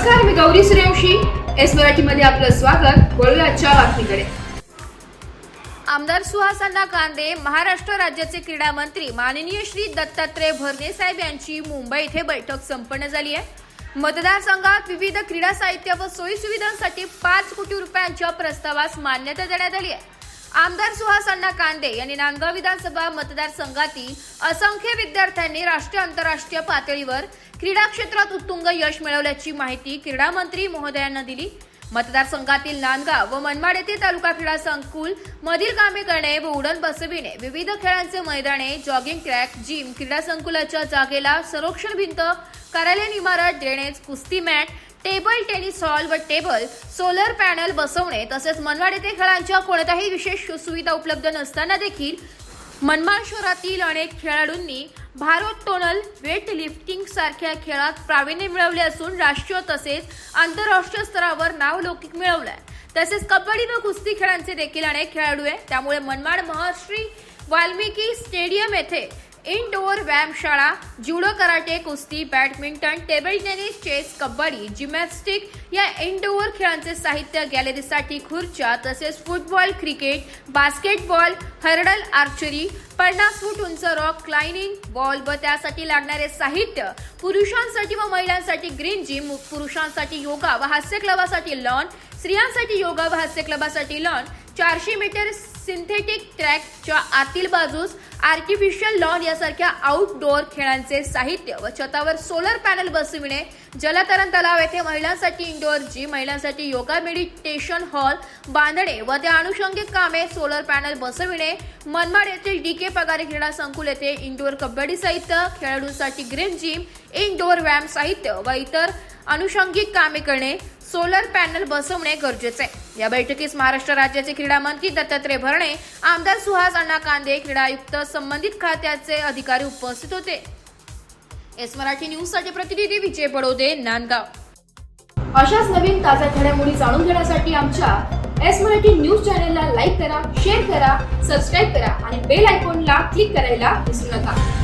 नमस्कार, मी गौरी सूर्यवंशी. एस मराठीमध्ये आपलं स्वागत. वळूया आजच्या बातमीकडे. आमदार सुहास अण्णा कांदे, महाराष्ट्र राज्याचे क्रीडा मंत्री माननीय श्री दत्तात्रय भरणे साहेब यांची मुंबई येथे बैठक संपन्न झाली आहे. मतदारसंघात विविध क्रीडा साहित्य व सोयी सुविधांसाठी 5 कोटी रुपयांच्या प्रस्तावास मान्यता देण्यात आली आहे. आमदार सुहास अण्णा कांदे यांनी नांदगाव विधानसभा मतदारसंघातील असंख्य विद्यार्थ्यांनी राष्ट्रीय आंतरराष्ट्रीय पातळीवर क्रीडा क्षेत्रात उत्तुंग यश मिळवल्याची माहिती क्रीडा मंत्री महोदयांना दिली. मतदारसंघातील नांदगाव व मनमाड येथे तालुका क्रीडा संकुल मधील कामे करणे व उडण बसविणे, विविध खेळांचे मैदाने, जॉगिंग ट्रॅक, जिम, क्रीडा संकुलाच्या जागेला संरक्षण भिंत, कार्यालयीन इमारत, ड्रेनेज, कुस्ती मॅट, टेबल टेनिस हॉल व टेबल सोलर पॅनल बसवणे, तसेच मनमाड येथे खेळांच्या कोणत्याही विशेष सुविधा उपलब्ध नसताना देखील मनमाड शहरातील अनेक खेळाडूंनी भारोत्तोलन, वेट लिफ्टिंग सारख्या खेळात प्रावीण्य मिळवले असून राष्ट्रीय तसेच आंतरराष्ट्रीय स्तरावर नावलौकिक मिळवलाय. तसेच कबड्डी व कुस्ती खेळांचे देखील अनेक खेळाडू आहेत. त्यामुळे मनमाड महर्षी वाल्मिकी स्टेडियम येथे इनडोअर व्यायामशाळा, जुडो, कराटे, कुस्ती, badminton, table tennis, chess, kabaddi, gymnastic या इनडोअर खेळांचे साहित्य, गॅलरीसाठी खुर्च्या, तसेच football, cricket, basketball, hurdle, archery, 50 foot उंच रॉक क्लाइम्बिंग बॉल व त्यासाठी लागणारे साहित्य, पुरुषांसाठी व महिलांसाठी ग्रीन जिम, पुरुषांसाठी योगा व हास्य क्लबासाठी लॉन, स्त्रियांसाठी योगा व हास्य क्लबासाठी लॉन, 400 मीटर सिंथेटिक ट्रॅकच्या आतील बाजूस आर्टिफिशियल लॉन यासारख्या आउटडोअर खेळांचे साहित्य व छतावर सोलर पॅनल बसविणे, जलतरण तलाव येथे महिलांसाठी इंडोअर जिम, महिलांसाठी योगा मेडिटेशन हॉल बांधणे व त्या अनुषंगिक कामे, सोलर पॅनल बसविणे, मनमाड येथील डीके पगारे क्रीडा संकुल येथे इंडोअर कबड्डी साहित्य, खेळाडूंसाठी ग्रीन जिम, इंडोअर व्यायाम साहित्य व इतर अनुषंगिक कामे करणे, सोलर पॅनल बसवणे गरजेचे आहे. या बैठकीस महाराष्ट्र राज्याचे क्रीडा मंत्री दत्तात्रय भरणे, आमदार सुहास अण्णा कांदे, क्रीडा आयुक्त, संबंधित खात्याचे अधिकारी उपस्थित होते. एस मराठी न्यूज साठी प्रतिनिधी विजय बडोदे, नांदगाव. अशाच नवीन ताज्या घडामोडी जाणून घेण्यासाठी आमच्या एस मराठी न्यूज चॅनलला लाईक करा, शेअर करा, सबस्क्राईब करा आणि बेल आयकॉनला क्लिक करायला विसरू नका.